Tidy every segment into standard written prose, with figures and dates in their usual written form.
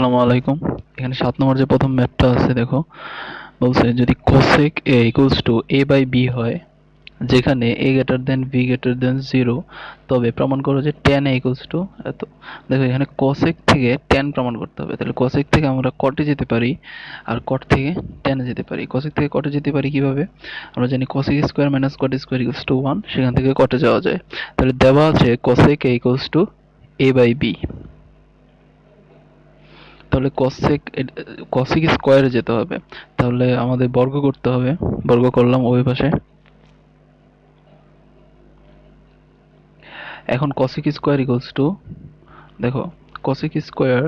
আসসালামু আলাইকুম। এখানে 7 নম্বর যে প্রথম ম্যাথটা আছে দেখো, বলছে যদি cosec a equals to a by b হয়, যেখানে a greater than b greater than 0, তবে প্রমাণ করো যে tan a equals to এত। দেখো এখানে cosec থেকে tan প্রমাণ করতে হবে, তাহলে cosec থেকে আমরা cot এ যেতে পারি, আর cot থেকে tan এ যেতে পারি। cosec থেকে cot এ যেতে পারি কিভাবে? আমরা জানি cosec square minus cot square equals to 1, সেখান থেকে cot এ যাওয়া যায়। তাহলে দেওয়া আছে cosec a equals to a by b, তাহলে cosec স্কয়ারে যেতে হবে। তাহলে আমাদের বর্গ করতে হবে, বর্গ করলাম ওই পাশে। এখন cosec স্কয়ার ইকুয়ালস টু, দেখো cosec square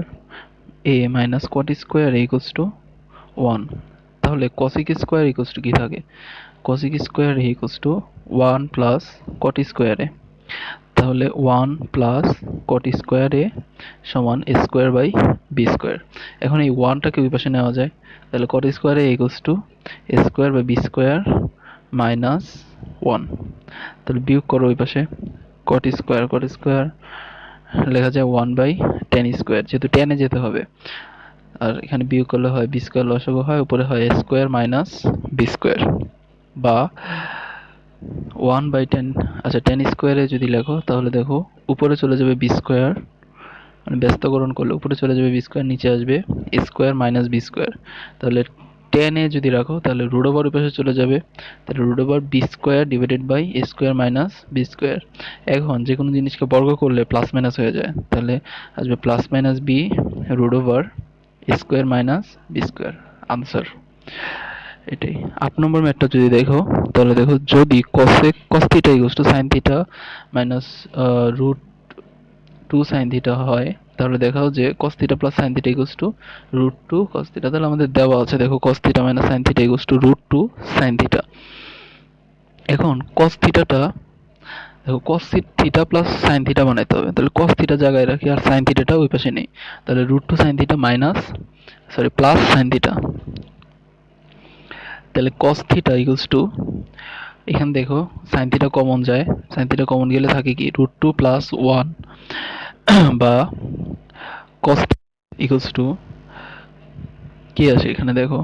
a minus cot square equals to 1। তাহলে cosec স্কয়ার ইকুয়ালস টু কি থাকে? cosec square equals to 1 plus cot স্কয়ারে। তাহলে 1 প্লাস cot স্কয়ার এ সমান a square by b square. এখন এই 1টাকে ওই পাশে নেওয়া যায়, তাহলে cot স্কয়ার এ equals to a square by b square minus 1। তাহলে বিয়োগ করো ওই পাশে, cot স্কয়ার লেখা যায় 1 বাই tan স্কয়ার, যেহেতু tan এ যেতে হবে। আর এখানে বিয়োগ করলে হয় b স্কয়ার, লসাগু হয়, উপরে হয় a square minus b square, বা 1 বাই 10। আচ্ছা, tan স্কয়ারে যদি লেখো তাহলে দেখো উপরে চলে যাবে b স্কয়ার, মানে ব্যস্তকরণ করলে উপরে চলে যাবে b স্কয়ার, নিচে আসবে a square minus b square. তাহলে tan এ যদি রাখো তাহলে রুট ওভার ওই পাশে চলে যাবে, তাহলে root over b square divided by a square minus b square. এখন যে কোনো জিনিসকে বর্গ করলে প্লাস মাইনাস হয়ে যায়, তাহলে আসবে plus minus b root over a square minus b square. Answer এটাই। 8 নম্বর ম্যাথটা যদি দেখো, তাহলে দেখো যদি cosec cos theta equals to sin theta minus root 2 sin theta হয়, তাহলে দেখাও যে cos theta plus sin theta equals to root 2 cos theta. তাহলে আমাদের দেওয়া আছে দেখো cos theta minus sin theta equals to root 2 sin theta. এখন cos থিটাটা দেখো cos theta plus sin theta বানাইতে হবে, তাহলে cos থিটা জায়গায় রাখি আর sin থিটাটা ওই পাশে নেই। তাহলে root 2 sin theta minus plus sin theta. তাহলে cos থিটা ইকুয়ালস টু, এখানে দেখো sin থিটা কমন যায়, sin থিটা কমন গেলে থাকে কি রুট 2 প্লাস 1, বা cos ইকুয়ালস টু কি আসে এখানে দেখো,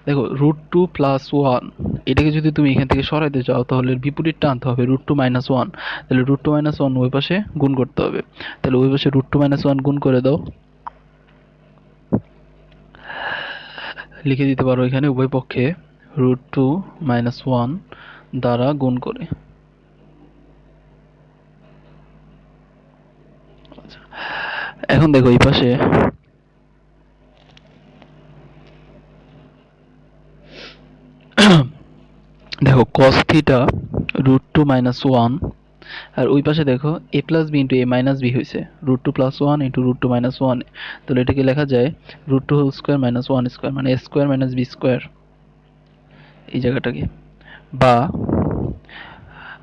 দেখো রুট 2 প্লাস 1, এটাকে যদি তুমি এখান থেকে সরাইতে চাও তাহলে বিপরীতটা আনতে হবে, রুট 2 মাইনাস 1। তাহলে রুট 2 মাইনাস 1 ওই পাশে গুণ করতে হবে, তাহলে ওই পাশে রুট 2 মাইনাস 1 গুণ করে দাও, লিখে দিতে পারো এখানে উভয় পক্ষে রুট 2 মাইনাস 1 দ্বারা গুণ করে। এখন দেখো এই পাশে দেখো cos থিটা রুট 2 মাইনাস 1, আর ওই পাশে দেখো a plus b into a minus b হয়েছে root 2 plus 1 into root 2 minus 1। তাহলে এটাকে লেখা যায় root 2 whole square minus 1 square, মানে a square minus b square, এই জায়গাটাকে। বা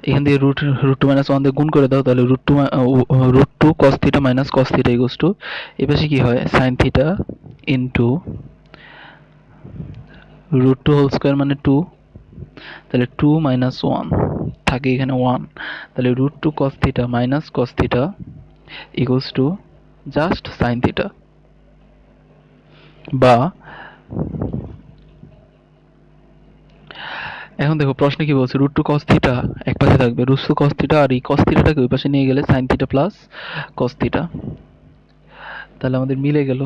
এখান থেকে রুট টু মাইনাস 1 দিয়ে গুণ করে দাও, তাহলে root two cos theta minus cos theta equals to, এই পাশে কি হয় sine theta into root 2 whole square মানে 2, তাহলে 2 মাইনাস 1 থাকে এখানে 1, তাহলে root 2 cos theta minus cos theta equals to just sin theta. বা এখন দেখো প্রশ্নে কি বলছে, রুট 2 cos থিটা এক পাশে থাকবে, রুট 2 cos থিটা, আর এই cos থিটাটাকে ওই পাশে নিয়ে গেলে sin theta plus cos theta. তাহলে আমাদের মিলে গেল।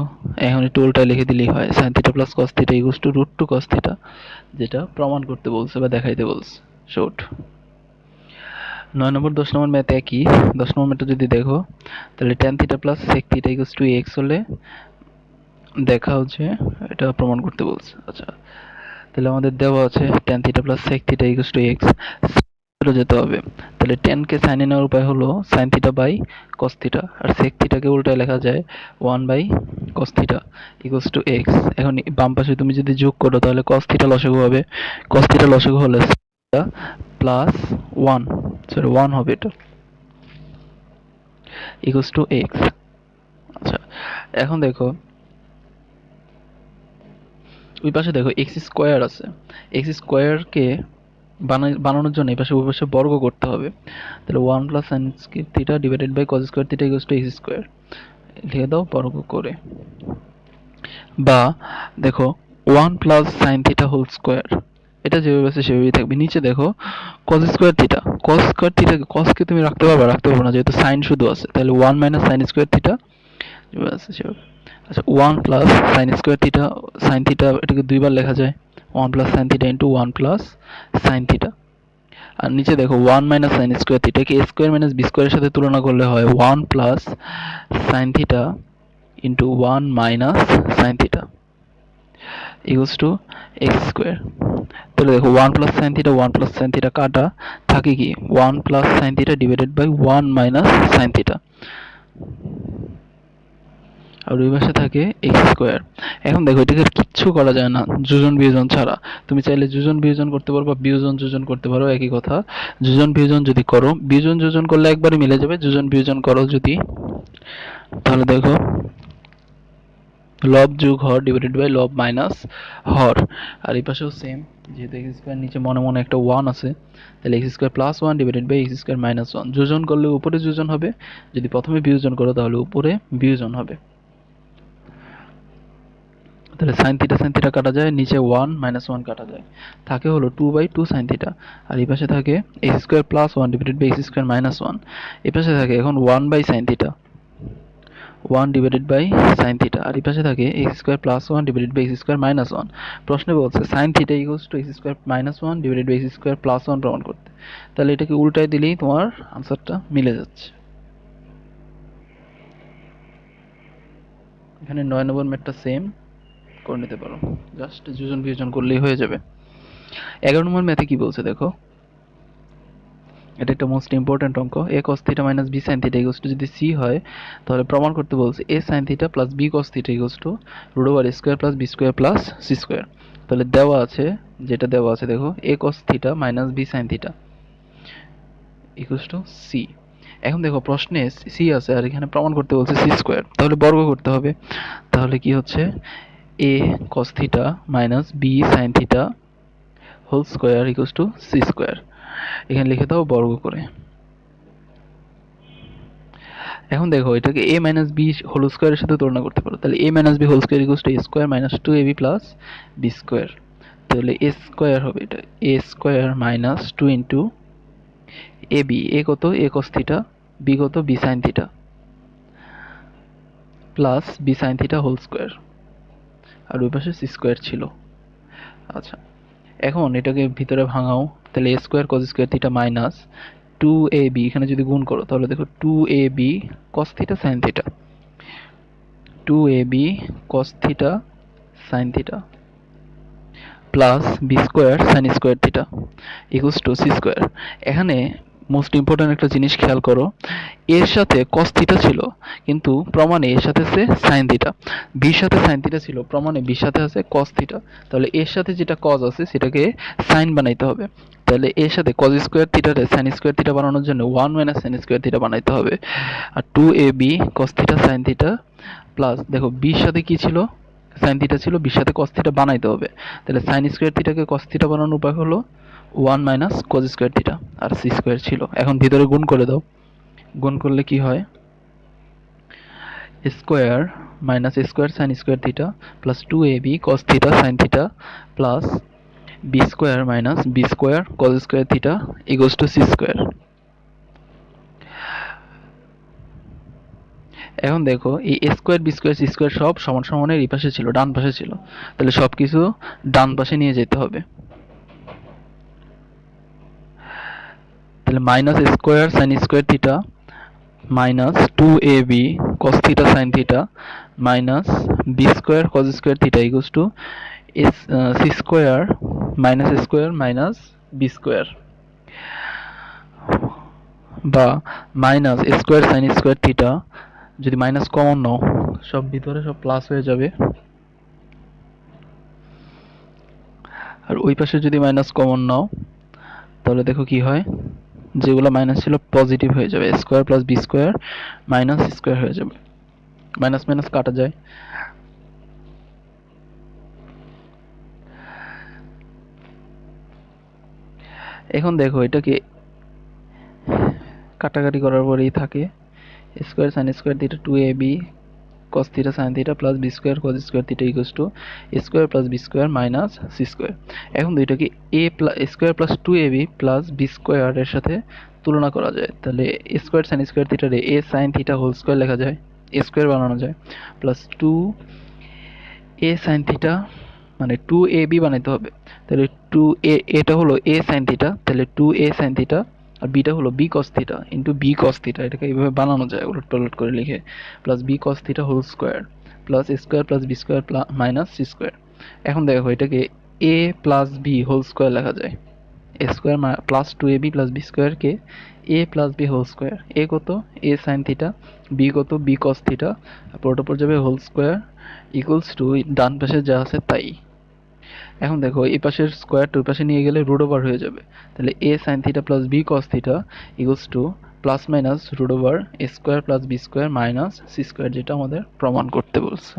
এখন একটু উল্টায় লিখে দিলেই হয়, sin theta plus cos theta equals to root 2 cos theta, যেটা প্রমাণ করতে বলছে বা দেখাইতে বলছে। শর্ট 9 নম্বর 10 নম্বর ম্যাথ একই। 10 নম্বর ম্যাথটা যদি দেখো, তাহলে tan theta plus sec theta equals to x হলে দেখা হচ্ছে এটা প্রমাণ করতে বলছে। আচ্ছা, তাহলে আমাদের দেওয়া আছে tan theta plus sec theta equals to x, যেতে হবে। তাহলে tan কে sin এ নেওয়ার উপায় হলো sin theta by cos theta, আর sec থিটাকে উল্টায় লেখা যায় 1 by cos theta equals to x। এখন বাম পাশে তুমি যদি যোগ করো তাহলে cos থিটা লসাগু হবে, cos থিটা লসাগু হলে প্লাস 1, 1 হবে, এটা ইকুয়ালস টু x। আচ্ছা, এখন দেখো ওই পাশে দেখো এক্স স্কোয়ার আছে, এক্স স্কোয়ারকে বানানোর জন্য এই পাশে ওই পাশে বর্গ করতে হবে, তাহলে 1 plus sine theta divided by cos square theta equals to x square. লিখে দাও বর্গ করে। বা দেখো 1 plus sine theta whole square, এটা যেভাবে আছে সেভাবেই থাকবে। নিচে দেখো cos square theta, cos square theta, কসকে তুমি রাখতে পারবে, রাখতে পারবে না যেহেতু সাইন শুধু আছে, তাহলে 1 মাইনাস সাইন স্কোয়ার থিটা যেভাবে আছে সেভাবে। আচ্ছা 1 plus sine square theta, sine theta এটাকে দুইবার লেখা যায়, 1 plus sine theta into 1 plus sine theta. আর নিচে দেখো 1 মাইনাস সাইন স্কোয়ার থিটাকে এ স্কোয়ার মাইনাস বি স্কোয়ারের সাথে তুলনা করলে হয় 1 plus sine theta into 1 minus sine theta equals to x square. তাহলে দেখো 1 plus sine theta 1 plus sine theta কাটা, থাকে কি 1 plus sine theta divided by 1 minus sine theta, আর ওই পাশে থাকে এক্স স্কোয়ার। এখন দেখো এটাকে আর কিচ্ছু করা যায় না যোজন বিয়োজন ছাড়া। তুমি চাইলে যোজন বিয়োজন করতে পারো বা বিয়োজন যোজন করতে পারো, একই কথা। যোজন বিয়োজন যদি করো, বিয়োজন যোজন করলে একবারে মিলে যাবে, যোজন বিয়োজন করো যদি, তাহলে দেখো লব যোগ হর ডিভাইডেড বাই লব মাইনাস হর। আর এই পাশেও সেম, যেহেতু এক্স স্কোয়ার নিচে মনে মনে একটা 1 আছে, তাহলে X square plus 1 divided by x square minus 1। যোজন করলে উপরে যোজন হবে, যদি প্রথমে বিয়োজন করো তাহলে উপরে বিয়োজন হবে। তাহলে সাইন থিটা কাটা যায়, নিচে 1 মাইনাস 1 কাটা যায়, থাকে হলো 2/2 সাইন থিটা। আর এই পাশে থাকে x square plus 1 divided by x square minus 1। এই পাশে থাকে এখন 1 by sine theta, 1 divided by sine theta. আর এই পাশে থাকে x square plus 1 divided by x square minus 1। প্রশ্নে বলছে sine theta equals to x square minus 1 divided by x square plus 1 প্রমাণ করতে। তাহলে এটাকে উল্টায় দিলেই তোমার আনসারটা মিলে যাচ্ছে। এখানে 9 নম্বর ম্যাথটা সেম করে নিতে পারো, জাস্ট যোজন বিয়োজন করলেই হয়ে যাবে। 11 নম্বর ম্যাথে কি বলছে দেখো, এটা একটা মোস্ট ইম্পর্টেন্ট অঙ্ক। A cos theta minus B sine theta equals to যদি সি হয়, তাহলে প্রমাণ করতে বলছে a sine theta plus b cos theta equals to root over a square plus B square plus c square. তাহলে দেওয়া আছে, যেটা দেওয়া আছে দেখো a cos theta minus B sine theta equals to c. এখন দেখো প্রশ্নে সি আছে আর এখানে প্রমাণ করতে বলছে সি স্কোয়ার, তাহলে বর্গ করতে হবে। তাহলে কি হচ্ছে A cos theta minus B sine theta whole square equals to C square. এখানে লিখে দাও বর্গ করে। এখন দেখো এটাকে a মাইনাস বি হোল স্কোয়ারের সাথে তুলনা করতে পারো, তাহলে a minus b whole square equals to a square minus 2ab plus B square. তাহলে a স্কোয়ার হবে এটা a square minus 2 into ab, a কত a cos থিটা, b কত b sine theta plus b sine theta whole square, আর ওই পাশে C square ছিল। আচ্ছা এখন এটাকে ভিতরে ভাঙাও, তাহলে a square cos square theta minus 2ab, এখানে যদি গুণ করো তাহলে দেখো 2ab cos theta sine theta, 2ab cos theta sine theta plus B square sine square theta equals to C square. এখানে মোস্ট ইম্পর্ট্যান্ট একটা জিনিস খেয়াল করো, এর সাথে cos থিটা ছিল কিন্তু প্রমাণে এর সাথে আছে সাইন থিটা, বির সাথে সাইন থিটা ছিল প্রমাণে বির সাথে আছে cos থিটা। তাহলে এর সাথে যেটা cos আছে সেটাকে সাইন বানাইতে হবে, তাহলে এর সাথে cos স্কোয়ার থিটারে সাইন স্কোয়ার থিটা বানানোর জন্য 1 মাইনাস সাইন স্কোয়ার থিটা বানাইতে হবে। আর 2ab cos theta sine theta plus দেখো বির সাথে কি ছিল সাইন থিটা ছিল, বির সাথে cos থিটা বানাইতে হবে, তাহলে সাইন স্কোয়ার থিটাকে cos থিটা বানানোর উপায় হলো 1 মাইনাস cos স্কোয়ার থিটা, আর সি স্কোয়ার ছিল। এখন ভিতরে গুণ করে দাও, গুণ করলে কি হয় square minus square sine square theta plus 2ab cos theta sine theta plus B square minus b square cos square theta equals to C square. এখন দেখো এই a square b square c square সব সমান সমানের এই পাশে ছিল, ডান পাশে ছিল, তাহলে সব কিছু ডান পাশে নিয়ে যেতে হবে। তাহলে minus square sine square theta minus 2ab cos theta sine theta minus b square cos square theta equals to C square minus b square, বা minus square sine square theta, যদি মাইনাস কমন নাও সব ভিতরে সব plus হয়ে যাবে, আর ওই পাশে যদি মাইনাস কমন নাও তাহলে দেখো কি হয়, যেগুলো মাইনাস ছিল পজিটিভ হয়ে যাবে, square plus B square minus square হয়ে যাবে, মাইনাস মাইনাস কাটা যায়। এখন দেখো এটাকে কাটাকাটি করার পরেই থাকে square sine square theta 2ab cos theta sin theta plus b square cos square theta equals to a square plus b square minus c square। এখন দুইটাকে a square plus 2ab plus b square এর সাথে তুলনা করা যায়, তাহলে a square sin square theta রে a sin theta whole square লেখা যায়, a square বানানো যায়, plus 2a sin theta মানে 2ab বানাইতে হবে, তাহলে 2a এটা হলো a sin theta, তাহলে 2a sin theta আর বিটা হলো b cos theta into b cos theta, এটাকে এইভাবে বানানো যায় উলট পালট করে লিখে, plus b cos theta whole square plus a square plus b square minus c square. এখন দেখো এটাকে a plus b whole square লেখা যায়, a square plus 2ab plus b স্কোয়ারকে a plus b whole square, a কত a sin theta, b কত b cos theta, পুরোটা পর যাবে হোল স্কোয়ার ইকুয়ালস টু ডান পাশে যা আছে তাই। এখন দেখো এই পাশের স্কোয়ারটা ওই পাশে নিয়ে গেলে রুট ওভার হয়ে যাবে, তাহলে a sin theta প্লাস b cos theta equals to plus minus root over a square plus b square minus c square, যেটা আমাদের প্রমাণ করতে বলছে।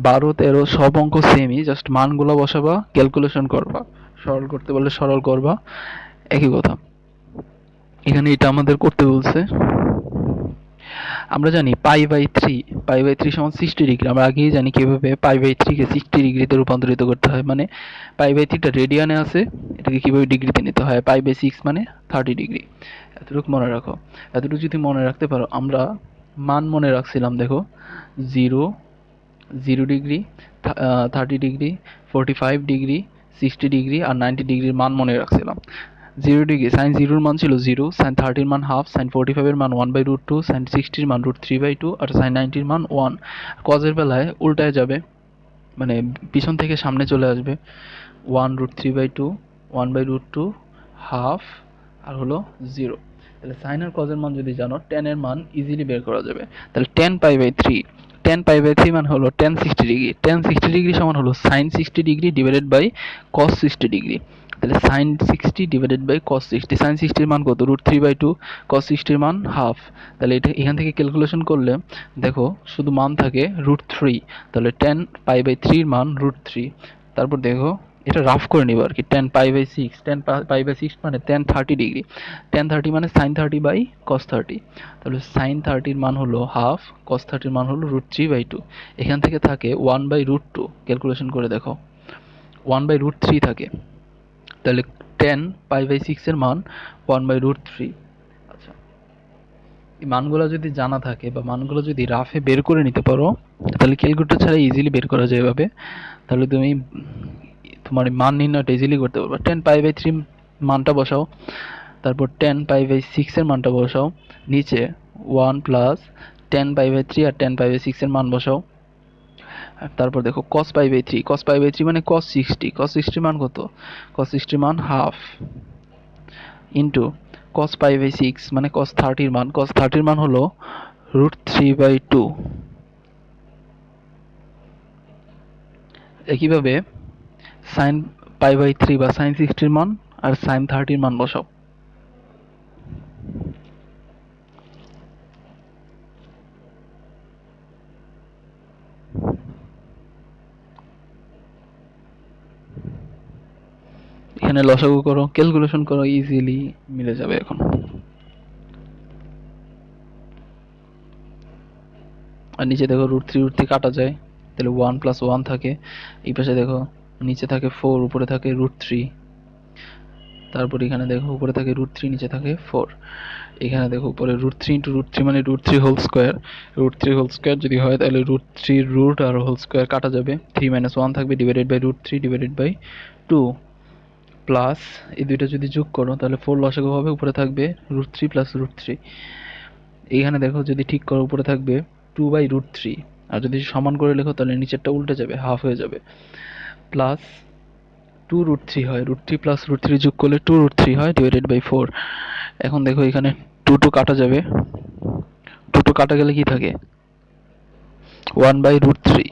12, 13 সব অঙ্ক সেমই, জাস্ট মানগুলো বসাবা, ক্যালকুলেশন করবা, সরল করতে বললে সরল করবা, একই কথা। এখানে এটা আমাদের করতে বলছে। আমরা জানি পাই বাই থ্রি সমান 60 ডিগ্রি, আমরা আগেই জানি কিভাবে পাই বাই 3 কে 60 ডিগ্রিতে রূপান্তরিত করতে হয়, মানে পাই বাই 3টা রেডিয়ানে আছে, এটাকে কিভাবে ডিগ্রিতে নিতে হয়, পাই বাই 6 মানে 30 ডিগ্রি। এতটুকু মনে রাখো, এতটুকু যদি মনে রাখতে পারো। আমরা মান মনে রাখছিলাম, দেখো 0, 0 ডিগ্রি, 30 ডিগ্রি, 45 ডিগ্রি, 60 ডিগ্রি আর 90 ডিগ্রির মান মনে রাখছিলাম। 0 ডিগ্রি সাইন 0-র মান ছিল 0, সাইন 30-র মান হাফ, সাইন 45-এর মান 1/√2, সাইন 60-র মান √3/2 আর সাইন 90-র মান 1। কজের বেলায় উল্টায় যাবে, মানে পিছন থেকে সামনে চলে আসবে, 1√3/2, 1/√2, হাফ আর হলো 0। তাহলে সাইন আর কজের মান যদি জানো, টেনের মান ইজিলি বের করা যাবে। তাহলে 10 পাই বাই 3 মান হলো টেন 60 ডিগ্রি, টেন 60 ডিগ্রি সমান হলো sine 60 degree divided by cos 60 degree. তাহলে sine 60 divided by cos 60, sine 60-র মান কত, √3/2, কস 60-র মান হাফ। তাহলে এটা এখান থেকে ক্যালকুলেশন করলে দেখো শুধু মান থাকে √3, তাহলে 10 পাই বাই 3-র মান √3। তারপর দেখো এটা রাফ করে নিব আর কি, 10 পাই বাই 6, 10 পাই বাই 6 মানে 10 30 ডিগ্রি, 10 30 মানে সাইন 30/কস 30, তাহলে সাইন 30-র মান হলো হাফ, কস 30-র মান হলো √3/2। এখান থেকে থাকে 1/√2, ক্যালকুলেশন করে দেখো 1/√3 থাকে, তাহলে 10 পাই বাই 6-এর মান 1/√3। আচ্ছা, এই মানগুলো যদি জানা থাকে বা মানগুলো যদি রাফে বের করে নিতে পারো, তাহলে ক্যালকুলেটর ছাড়া ইজিলি বের করা যায় এভাবে, তাহলে তুমি তোমার মান নির্ণয়টা ইজিলি করতে পারবে। 10 পাই বাই 3 মানটা বসাও, তারপর 10 পাই বাই 6-এর মানটা বসাও, নিচে 1 প্লাস 10 পাই বাই 3 আর 10 পাই বাই 6-এর মান বসাও। আর তারপর দেখো cos পাই বাই 3 মানে cos 60 মান কত, cos 60 মান half, into cos pi by 6 মানে cos 30-র মান হলো √3/2। একইভাবে সাইন পাই বাই 3 বা সাইন 60-র মান আর সাইন 30-র মান বসাও। এখানে লসাগু করো, ক্যালকুলেশন করো, ইজিলি মিলে যাবে। এখন আর নিচে দেখো √3 কাটা যায়, তাহলে 1 + 1 থাকে, এই পাশে দেখো নিচে থাকে 4, উপরে থাকে √3, তারপর এখানে দেখো উপরে থাকে √3, নিচে থাকে 4, এখানে দেখো উপরে √3 × √3 মানে √3 হোল স্কোয়ার, √3 হোল স্কোয়ার যদি হয় তাহলে √3 রুট আর হোল স্কোয়ার কাটা যাবে, 3 - 1 থাকবে, divided by √3 divided by 2, plus এই দুইটা যদি যোগ করো তাহলে 4 লসাগু হবে, উপরে থাকবে √3 + √3। এইখানে দেখো যদি ঠিক করো উপরে থাকবে 2/√3, আর যদি সমান করে লেখো তাহলে নিচেরটা উল্টে যাবে, হাফ হয়ে যাবে, প্লাস 2√3 হয়, √3 + √3 যোগ করলে 2√3 হয়, ডিভাইডেড বাই 4। এখন দেখো এখানে 2 কাটা যাবে, 2 কাটা গেলে কি থাকে, 1/√3।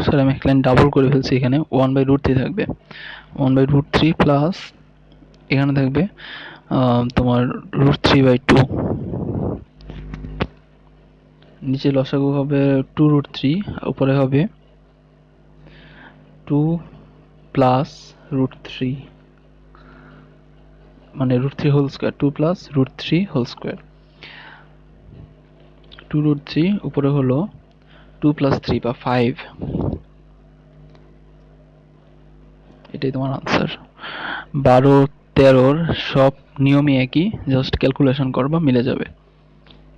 সরি আমি একটা লাইন ডাবল করে ফেলছি, এখানে 1/√3 থাকবে, 1/√3 প্লাস এখানে থাকবে তোমার √3/2, নিচে লসাগু হবে 2√3, উপরে হবে টু প্লাস রুট থ্রি, মানে root three whole square, two plus root three whole square, two root three উপরে হলো টু প্লাস থ্রি বা ফাইভ, এটাই তোমার আনসার। 12 13 সব নিয়মই একই, জাস্ট ক্যালকুলেশন করবা মিলে যাবে।